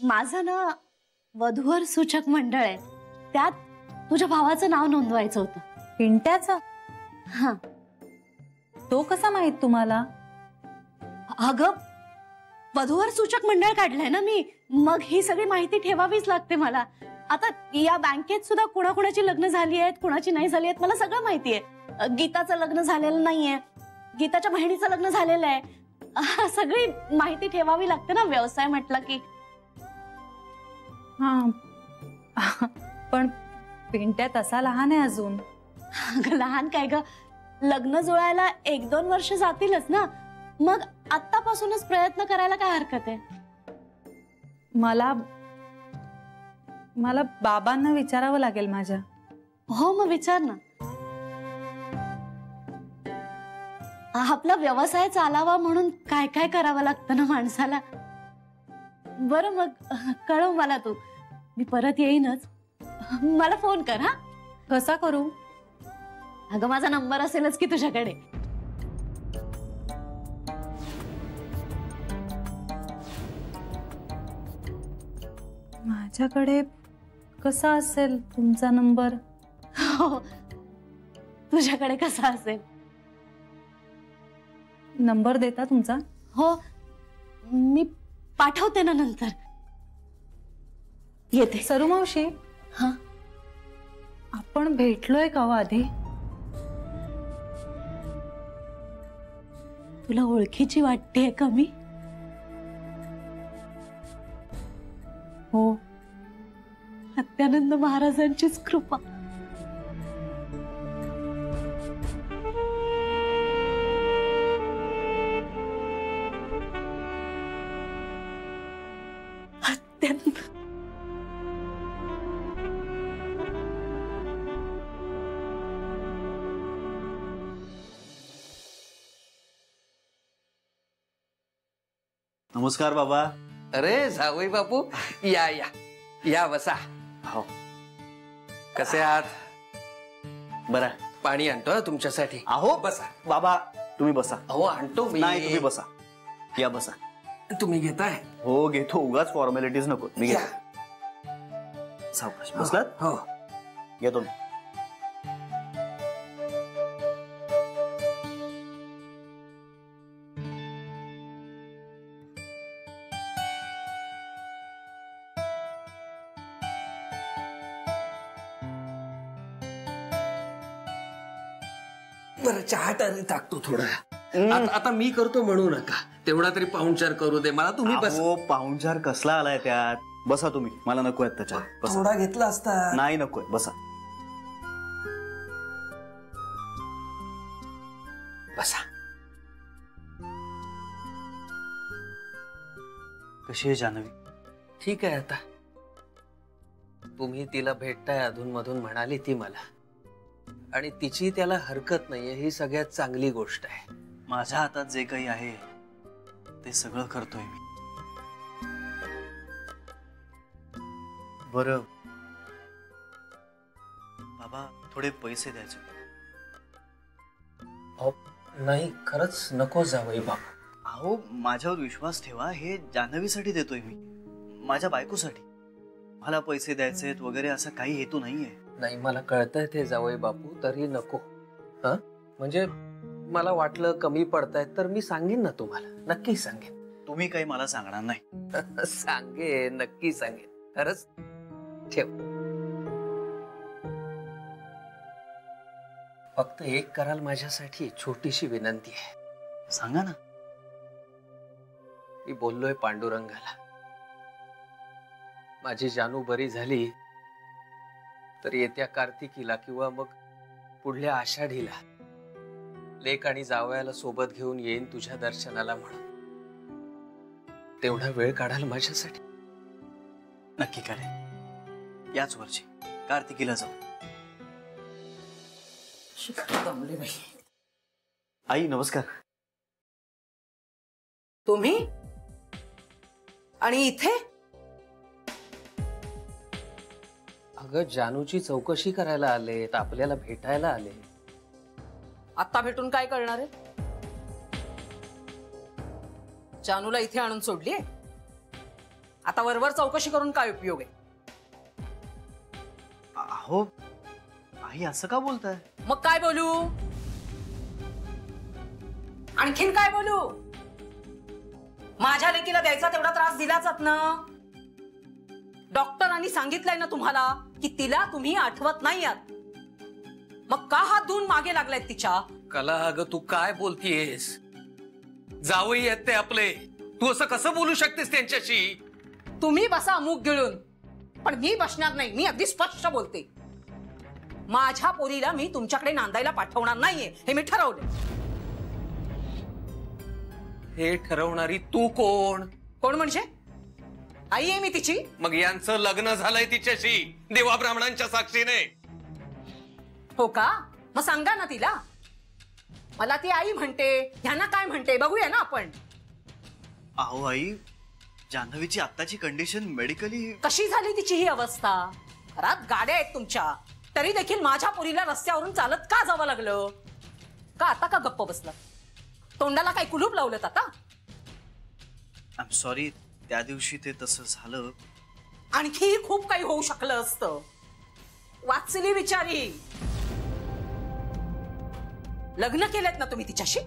माझं ना वधूवर सूचक मंडळ आहे, त्यात तुझ्या भावाचं नाव नोंदवायचं होतं. पिंट्याचं? हा. तो कसा माहित तुम्हाला? अगं वधूवर सूचक मंडळ काढलंय ना मी, मग ही सगळी माहिती ठेवावीच लागते मला. आता या बँकेत सुद्धा कुणाकुणाची लग्न झाली आहेत, कुणाची नाही झाली आहेत, मला सगळं माहिती आहे. गीताचं लग्न झालेलं नाहीये, गीताच्या बहिणीचं लग्न झालेलं आहे. सगळी माहिती ठेवावी लागते ना व्यवसाय म्हटलं की. हा पण पिंट्या तसा लहान आहे अजून. लहान काय ग, लग्न जुळायला 1-2 वर्ष जातीलच ना, मग आतापासूनच प्रयत्न करायला काय हरकत आहे. मला बाबांना विचारावं लागेल माझ्या. हो मग विचार ना. आपला व्यवसाय चालावा म्हणून काय काय करावं लागतं ना माणसाला. बरं मग कळव मला तू, मी परत येईनच. मला फोन कर. हा कसा करू? अगं माझा नंबर असेलच की तुझ्याकडे. माझ्याकडे कसा असेल तुमचा नंबर? हो तुझ्याकडे कसा असेल? नंबर देता तुमचा? हो मी पाठवते ना नंतर. येते. सरू मावशी, हा आपण भेटलोय का आधी? तुला ओळखीची वाटतेय का मी? हो. सत्यानंद महाराजांचीच कृपा. अत्यंत. नमस्कार बाबा. अरे जावई बापू, या या या बसा. हो कसे आहात? बरं. पाणी आणतो तुमच्यासाठी. अहो बसा बाबा, तुम्ही बसा. अहो आणतो मी. नाही तुम्ही बसा. या बसा. तुम्ही घेताय? हो घेतो, उगाच फॉर्मॅलिटीज नको. मी या. घेतो. सावकाश बसलात? हो घेतो मी. बरं चहा टाकतो थोडा. आता मी करतो म्हणू नका, तेवढा तरी पाहुणचार करू दे मला. तुम्ही बस. हो पाहुणचार कसला आलाय त्यात. बसा तुम्ही, मला नको आहेत त्याच्यात. बसा. थोडा घेतला असता. नाही नकोय, बसा. बसा. कशी आहे जानवी? ठीक आहे. आता तुम्ही तिला भेटताय अधून मधून म्हणाली ती मला, आणि तिची त्याला हरकत नाहीये, ही सगळ्यात चांगली गोष्ट आहे. माझ्या हातात जे काही आहे ते सगळं करतोय मी. बरं बाबा, थोडे पैसे द्यायचे. नाही खरंच नको जावई बाबा. अहो माझ्यावर विश्वास ठेवा, हे जान्हवीसाठी देतोय मी, माझ्या बायकोसाठी. मला पैसे द्यायचे वगैरे असा काही हेतू नाहीये. नाही मला कळतंय ते जावई बापू, तरी नको. हा म्हणजे मला वाटलं कमी पडतायत तर मी सांगेन ना तुम्हाला, नक्की सांगेन. तुम्ही काही मला सांगणार नाही. सांगेन, नक्की सांगेन. खरंच ठेव. फक्त एक कराल माझ्यासाठी, छोटीशी विनंती आहे. सांगा ना. मी बोललोय पांडुरंगाला, माझी जानू बरी झाली तर येत्या कार्तिकीला किंवा मग पुढल्या आषाढीला लेक आणि जावयाला सोबत घेऊन येईन तुझ्या दर्शनाला म्हणून. तेवढा वेळ काढाल माझ्यासाठी? नक्की करेन. याच वर्षी कार्तिकीला जाऊ. आई नमस्कार. तुम्ही आणि इथे? अगं जानूची चौकशी करायला आले, आपल्याला भेटायला आले. आता भेटून काय करणार आहे? जानूला इथे आणून सोडलीये? आता वरवर चौकशी करून काय उपयोग आहे? अहो आई असं का बोलताय? मग काय बोलू? आणखीन काय बोलू? माझ्या लेकीला द्यायचा तेवढा त्रास दिलाच ना. डॉक्टरांनी सांगितलंय ना तुम्हाला की तिला तुम्ही आठवत नाही आहात. मग का हात धुवून मागे लागलायत तिच्या? कला अगं तू काय बोलतीयस? जावई आहेत ते आपले, तू असं कसं बोलू शकतेस त्यांच्याशी? तुम्ही बसा मूग गिळून, पण मी बसणार नाही. मी अगदी स्पष्ट बोलते. माझ्या पोरीला मी तुमच्याकडे नांदायला पाठवणार नाहीये, हे मी ठरवलं. हे ठरवणारी तू कोण? कोण म्हणजे? आई आहे मी तिची. मग यांचं लग्न झालंय तिच्याशी देवा ब्राह्मणांच्या साक्षीने. हो का? मग सांगा ना तिला. मला ती आई म्हणते, ह्यांना काय म्हणते बघूया ना आपण. अहो आई, जान्हवीची आत्ताची कंडिशन मेडिकली कशी झाली तिची ही अवस्था? घरात गाड्या आहेत तुमच्या, तरी देखील माझ्या पोरीला रस्त्यावरून चालत का जावं लागलं? का आता का गप्प बसला? तोंडाला काय कुलूप लावलं आता? आय एम सॉरी, त्या दिवशी ते तसं झालं. आणखी खूप काही होऊ शकलं असतं. वाचली बिचारी. लग्न केलेत ना तुम्ही तिच्याशी,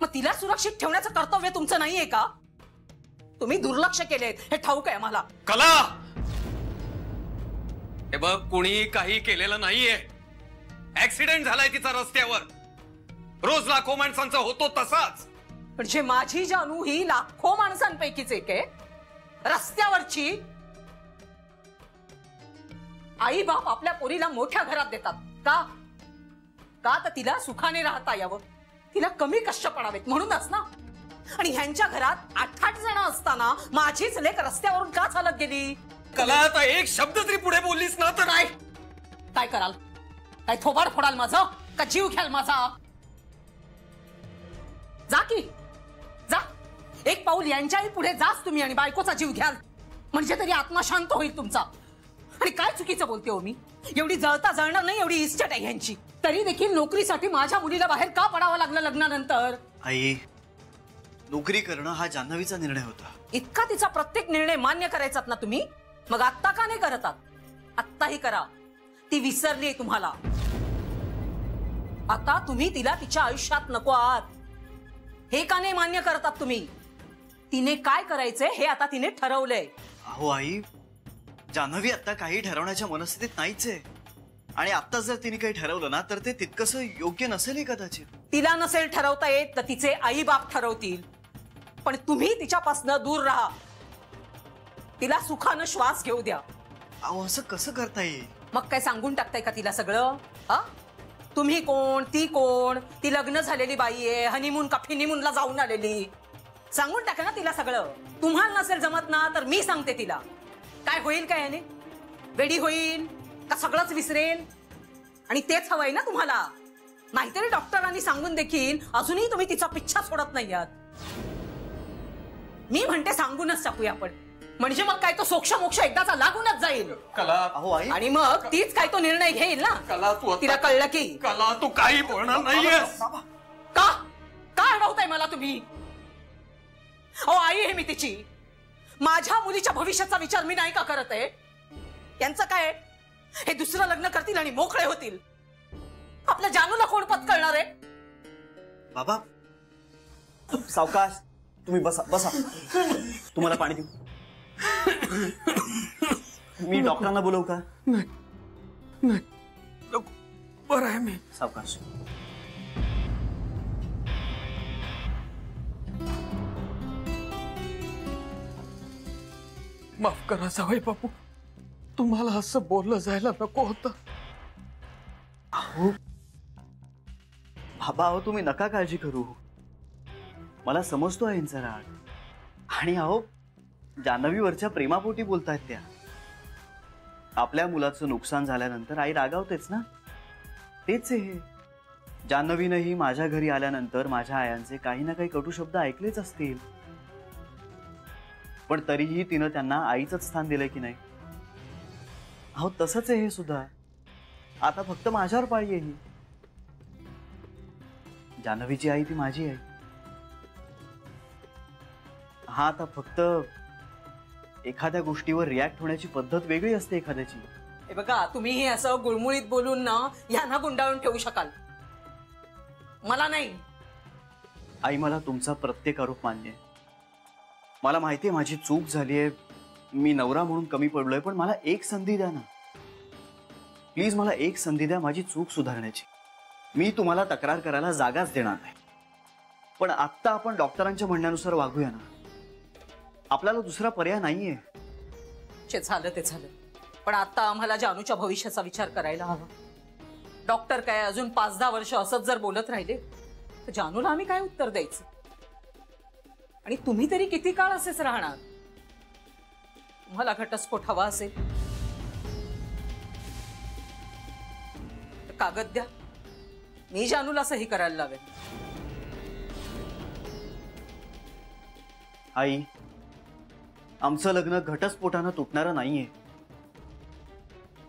मग तिला सुरक्षित ठेवण्याचं कर्तव्य तुमचं नाहीये का? तुम्ही दुर्लक्ष केलेत हे ठाऊक आहे मला. कला, हे बघ कुणी काही केलेलं नाहीये. ऍक्सिडेंट झालाय तिचा रस्त्यावर. रोज लाखो माणसांचा होतो तसाच. म्हणजे माझी जानू ही लाखो माणसांपैकीच एक आहे, रस्त्यावरची. आई बाप आपल्या पोरीला मोठ्या घरात देतात का? का तर तिला सुखाने राहता यावं, तिला कमी कष्ट पडावेत म्हणूनच ना. आणि ह्यांच्या घरात 8-8 जण असताना माझीच लेक रस्त्यावरून का चालत गेली? कला, आता एक शब्द तरी पुढे बोललीस ना तर काय काय कराल? काय थोबाड फोडाल माझं? का जीव घ्याल माझा? जा की जा, एक पाऊल यांच्याही पुढे जाच तुम्ही आणि बायकोचा जीव घ्याल, म्हणजे तरी आत्मा शांत होईल तुमचा. आणि काय चुकीचं बोलते हो मी? एवढी जळता जळणार नाही एवढी इस्टेट आहे यांची, तरी देखील नोकरीसाठी माझ्या मुलीला बाहेर का पडावं लागलं लग्नानंतर? आई, नोकरी करणं हा जान्हवीचा निर्णय होता. इतका तिचा प्रत्येक निर्णय मान्य करायचात ना तुम्ही, मग आत्ता का नाही करतात? आत्ताही करा. ती विसरली तुम्हाला. आता तुम्ही तिला तिच्या आयुष्यात नको आहात, हे का नाही मान्य करतात तुम्ही? तिने काय करायचंय हे आता तिने ठरवलंय. अहो आई, जान्हवी आता काही ठरवण्याच्या मनस्थितीत नाहीच आहे. आणि आता जर तिने काही ठरवलं ना तर ते तितकंसं योग्य नसेल कदाचित. तिला नसेल ठरवता येत तर तिचे आई बाप ठरवतील, पण तुम्ही तिच्यापासून दूर राहा. तिला सुखानं श्वास घेऊ द्या. अहो असं कसं करता येईल? मग काय सांगून टाकताय का तिला सगळं? हा, तुम्ही कोण, ती कोण, ती लग्न झालेली बाई आहे, हनीमून का फिनीमूनला जाऊन आलेली. सांगून टाका ना तिला सगळं. तुम्हाला नसेल जमत ना तर मी सांगते तिला. काय होईल काय याने? वेडी होईल का सगळंच विसरेल? आणि तेच हवंय ना तुम्हाला. नाहीतरी डॉक्टरांनी सांगून देखील अजूनही तुम्ही तिचा पिच्छा सोडत नाही आहात. मी म्हणते सांगूनच टाकूया आपण, म्हणजे मग काय तो सोक्ष मोक्ष एकदाचा लागूनच जाईल. कला, अहो आई, आणि मग तीच काय तो निर्णय घेईल ना. कला तू तिला कळलं की. कला, तू काही बोलणार नाहीयेस. का का अडवताय मला तुम्ही? अहो आई आहे मी तिची. माझ्या मुलीच्या भविष्याचा विचार मी नाही का करत आहे? यांचं काय, हे दुसरं लग्न करतील आणि मोकळे होतील. आपल्या जानूला कोण पत्करणार आहे? बाबा सावकाश, तुम्ही बसा बसा. तुम्हाला पाणी देऊ? मी डॉक्टरांना बोलवू का? नाही, बरं आहे मी. सावकाश. माफ करा जावई बापू, तुम्हाला असं बोललं जायला नको होतं. अहो बाबा, अहो तुम्ही नका काळजी करू. मला समजतो आहे यांचा राग. आणि अहो जान्हवीवरच्या प्रेमापोटी बोलतायत त्या. आपल्या मुलाचं नुकसान झाल्यानंतर आई रागावतेच ना. तेच आहे. जान्हवीनंही माझ्या घरी आल्यानंतर माझ्या आयांचे काही ना काही कटू शब्द ऐकलेच असतील, पण तरीही तिनं त्यांना आईचंच स्थान दिलंय की नाही? अहो तसंच आहे हे सुद्धा. आता फक्त माझ्यावर पाळी आहे ही. जान्हवीची आई ती माझी आई. हा आता फक्त एखाद्या गोष्टीवर रिॲक्ट होण्याची पद्धत वेगळी असते एखाद्याची. हे बघा, तुम्ही हे असं गुळमुळीत बोलून ना यांना गुंडाळून ठेवू शकाल, मला नाही. आई, मला तुमचा प्रत्येक आरोप मान्य आहे. मला माहितीये माझी चूक झालीये, मी नवरा म्हणून कमी पडलोय, पण मला एक संधी द्या ना प्लीज. मला एक संधी द्या माझी चूक सुधारण्याची. मी तुम्हाला तक्रार करायला जागाच देणार नाही, पण आत्ता आपण डॉक्टरांच्या म्हणण्यानुसार वागूया ना. आपल्याला दुसरा पर्याय नाहीये. जे झालं ते झालं, पण आता आम्हाला जानूच्या भविष्याचा विचार करायला हवा. डॉक्टर काय अजून 5-10 वर्ष असंच जर बोलत राहिले तर जानूला आम्ही काय उत्तर द्यायचं? आणि तुम्ही तरी किती काळ असेच राहणार? तुम्हाला घटस्फोट हवा असेल तर कागद द्या, मी जानूला सही करायला लावेन. आई, आमचं लग्न घटस्फोटानं तुटणारं नाहीये.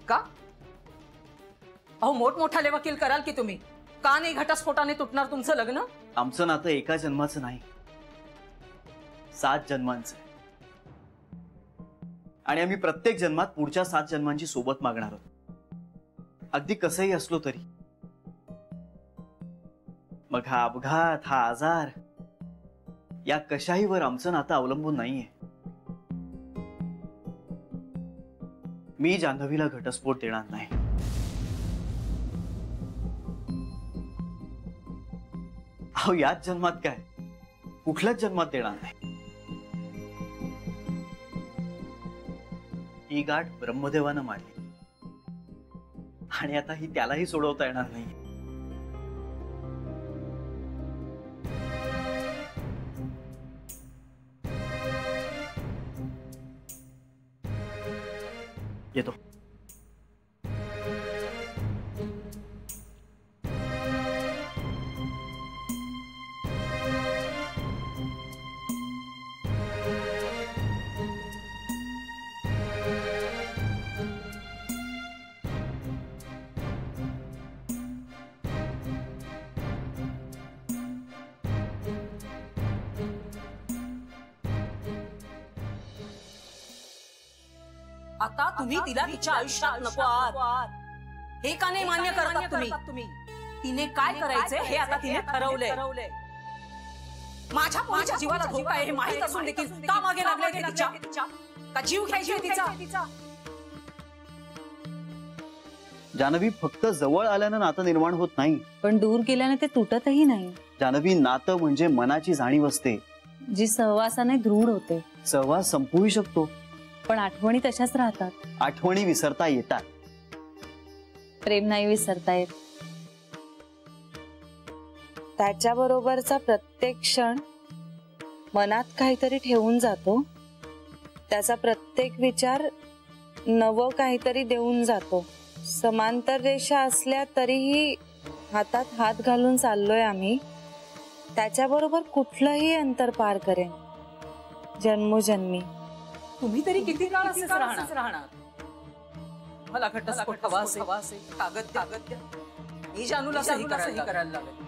का? अहो, मोठमोठाले वकील कराल की तुम्ही. का नाही घटस्फोटाने तुटणार तुमचं लग्न? आमचं नातं एका जन्माचं नाही, 7 जन्मांचं आहे. आणि आम्ही प्रत्येक जन्मात पुढच्या 7 जन्मांची सोबत मागणार आहोत, अगदी कसंही असलो तरी. मग हा अपघात, हा आजार, या कशाहीवर आमचं नातं अवलंबून नाहीये. मी जान्हवीला घटस्फोट देणार नाही. अहो, याच जन्मात काय, कुठल्याच जन्मात देणार नाही. ही गाठ ब्रह्मदेवानं मांडली आणि आता ही त्यालाही सोडवता येणार नाही. येतो. आता तुम्ही तिला तिच्या आयुष्यात नको आहात हे का नाही मान्य करतात तुम्ही? तिने काय करायचंय हे आता तिने ठरवलंय. माझ्या पोरीच्या जीवाला धोका आहे हे माहित असून देखील का मागे लागले ते तिच्या? का जीव घ्यायची तिचा? जानवी, फक्त जवळ आल्यानं नातं निर्माण होत नाही, पण दूर गेल्याने ते तुटतही नाही. जानवी, नातं म्हणजे मनाची जाणीव असते, जी सहवासाने दृढ होते. सहवास संपवू शकतो, पण आठवणी तशाच राहतात. आठवणी विसरता येतात, प्रेम नाही विसरता येत. त्याच्याबरोबरचा प्रत्येक क्षण मनात काहीतरी ठेवून जातो. त्याचा प्रत्येक विचार नवं काहीतरी देऊन जातो. समांतर रेषा असल्या तरीही हातात हात घालून चाललोय आम्ही. त्याच्याबरोबर कुठलंही अंतर पार करेन जन्मोजन्मी. तुम्ही तरी किती काळ असेच राहणार? मला घटस्फोट हवा असेल, कागद द्या, मी जानूला सही करायला लावेन.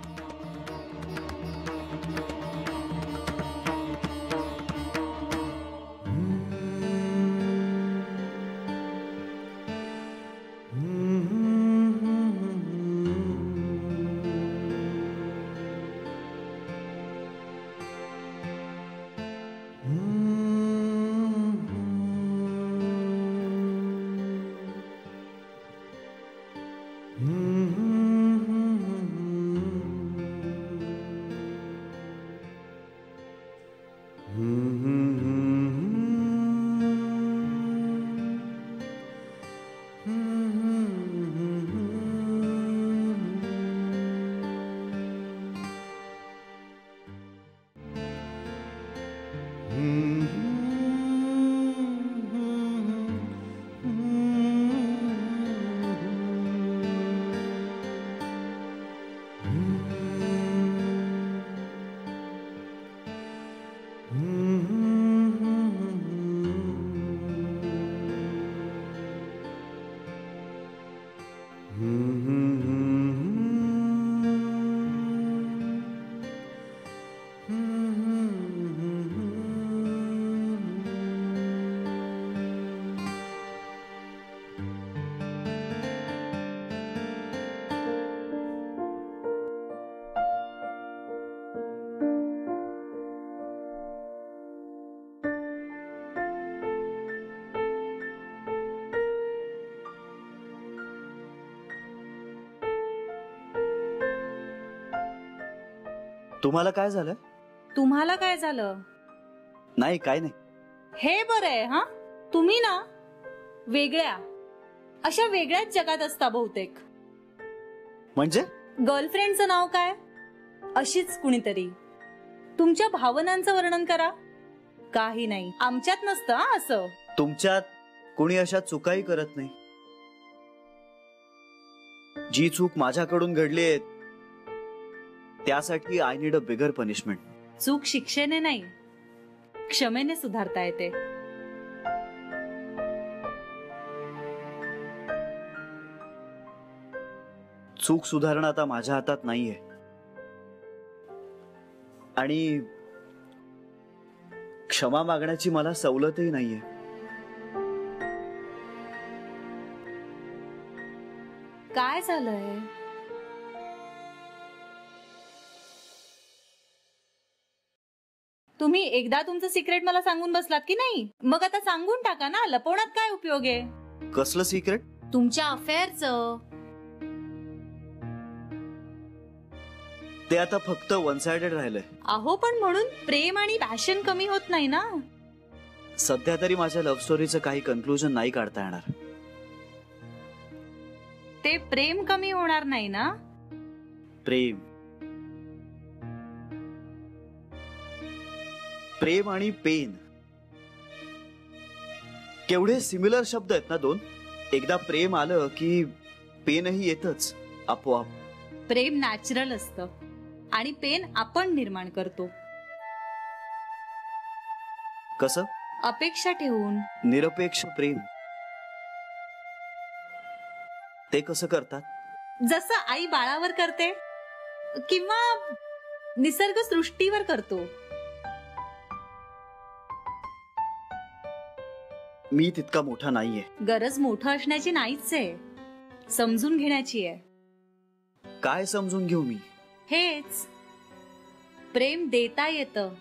तुम्हाला काय झालं? तुम्हाला काय झालं? नाही, काय नाही. हे बरं आहे हा. तुम्ही ना वेगळ्या अशा वेगळ्याच जगात असता बहुतेक. म्हणजे गर्लफ्रेंडचं नाव काय? अशीच कुणीतरी. तुमच्या भावनांचं वर्णन करा. काही नाही, आमच्यात नसतं हा असं. तुमच्यात कोणी अशा चुकाही करत नाही. जी चूक माझ्याकडून घडली आहे त्यासाठी I need a bigger punishment. चूक शिक्षेने नाही, क्षमेने सुधारता येते. चूक सुधारणं आता माझ्या हातात नाहीये आणि क्षमा मागण्याची मला सवलतही नाहीये. काय झालंय? तुम्ही एकदा तुमचं सिक्रेट मला सांगून बसलात की नाही, मग आता सांगून टाका ना. लपवण्यात काय उपयोग आहे? कसलं सिक्रेट? तुमच्या अफेअरचं. ते आता फक्त वन साइडेड राहिलंय. अहो पण म्हणून प्रेम आणि पॅशन कमी होत नाही ना. सध्या तरी माझ्या लव्ह स्टोरीचं काही कन्क्लुजन नाही काढता येणार. ते प्रेम कमी होणार नाही ना. प्रेम प्रेम आणि पेन केवढे सिमिलर शब्द आहेत ना दोन. एकदा प्रेम आलं की पेनही येतच आपोआप. प्रेम नॅचरल असतं आणि पेन आपण निर्माण करतो. कसं? अपेक्षा ठेवून. निरपेक्ष प्रेम ते कसं करतात? जसं आई बाळावर करते किंवा निसर्ग सृष्टीवर करतो. मी तितका मोठा नाहीये. गरज मोठं असण्याची नाहीच आहे, समजून घेण्याची आहे. काय समजून घेऊ मी? हेच, प्रेम देता येतं,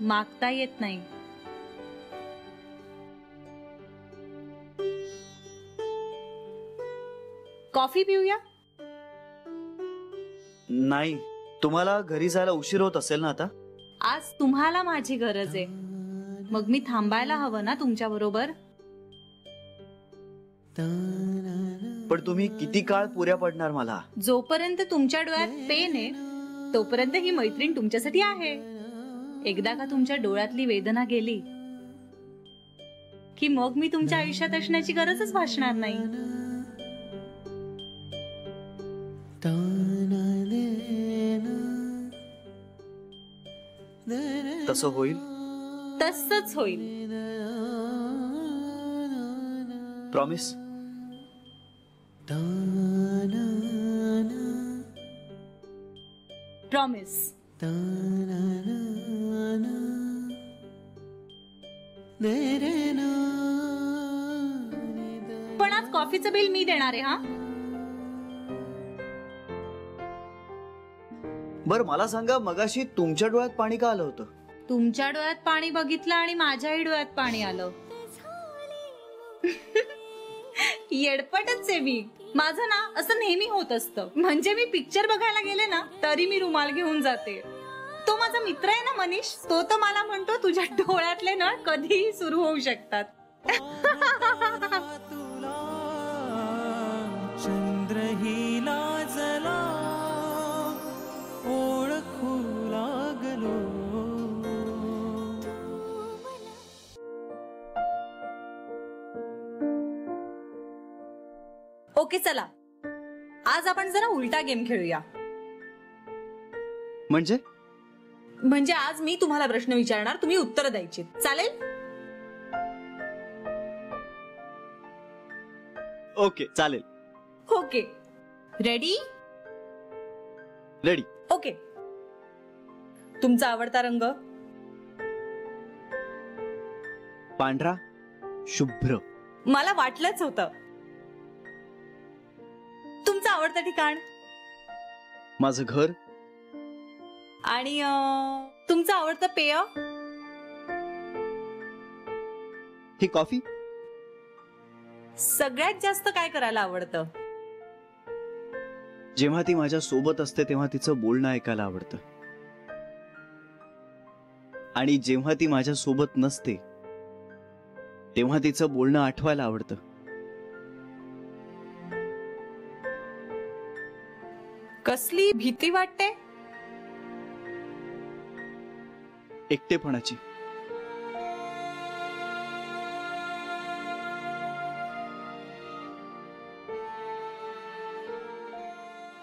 मागता येत नाही. कॉफी पिऊया? नाही, तुम्हाला घरी जायला उशीर होत असेल ना आता. आज तुम्हाला माझी गरज आहे, मग मी थांबायला हवं ना तुमच्या बरोबर. पण तुम्ही किती काळ पुऱ्या पडणार मला? जोपर्यंत तुमच्या डोळ्यात पेन आहे तोपर्यंत ही मैत्रीण तुमच्यासाठी आहे. एकदा का तुमच्या डोळ्यातली वेदना गेली की मग मी तुमच्या आयुष्यात असण्याची गरजच भासणार नाही. तसं होईल? तसंच होईल. प्रॉमिस? प्रॉमिस. पण आज कॉफीचं बिल मी देणार आहे हा. बर मला सांगा, मगाशी तुमच्या डोळ्यात पाणी का आलं होतं? तुमच्या डोळ्यात पाणी बघितलं आणि माझ्याही डोळ्यात पाणी आलं. येडपटच आहे मी. माझं ना असं नेहमी होत असतं. म्हणजे मी पिक्चर बघायला गेले ना तरी मी रुमाल घेऊन जाते. तो माझा मित्र आहे ना मनीष, तो तर मला म्हणतो तुझ्या डोळ्यातले नळ कधीही सुरू होऊ शकतात. चंद्रही लाजला ओळखू लागलो. ओके चला, आज आपण जरा उलटा गेम खेळूया. म्हणजे आज मी तुम्हाला प्रश्न विचारणार, तुम्ही उत्तर द्यायची. चालेल? ओके चालेल. Okay, ready? रेडी. ओके. तुमचा आवडता रंग? पांढरा शुभ्र. मला वाटलंच होतं. तुमचं आवडतं ठिकाण? माझं घर. आणि तुमचं आवडतं पेय? ही कॉफी. सगळ्यात जास्त काय करायला आवडतं? जेव्हा ती माझ्या सोबत असते तेव्हा तिचं बोलणं ऐकायला आवडतं. आणि जेव्हा ती माझ्या सोबत नसते तेव्हा तिचं बोलणं आठवायला आवडतं. कसली भीती वाटते? एकटेपणाची.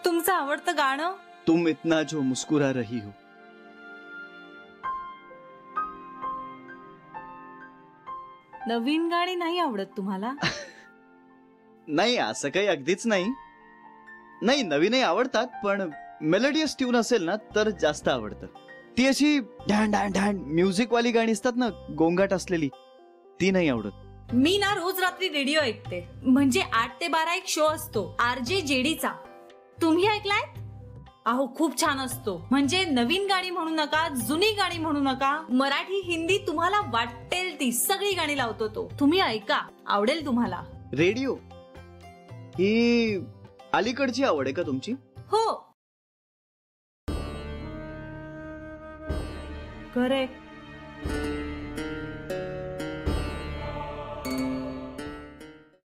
तुमचं आवडतं गाणं? तुम इतना जो मुस्कुरा रही हो. नवीन गाणी नाही आवडत तुम्हाला? नाही, असं काही अगदीच नाही. नाही, नवीनही आवडतात, पण मेलोडियस ट्यून असेल ना तर जास्त आवडतं. ती अशी ढॅन ढॅन ढॅन म्युझिक वाली गाणी असतात ना, गोंगाट असलेली, ती नाही आवडत. मी ना रोज रात्री रेडिओ ऐकते. म्हणजे 8 ते 12 एक शो असतो RJ जेडीचा. तुम्ही ऐकलाय? अहो खूप छान असतो. म्हणजे नवीन गाणी म्हणू नका, जुनी गाणी म्हणू नका, मराठी हिंदी तुम्हाला वाटेल ती सगळी गाणी लावतो तो. तुम्ही ऐका, आवडेल तुम्हाला. रेडिओ ही अलीकडची आवड आहे का तुमची? हो, करेक्ट.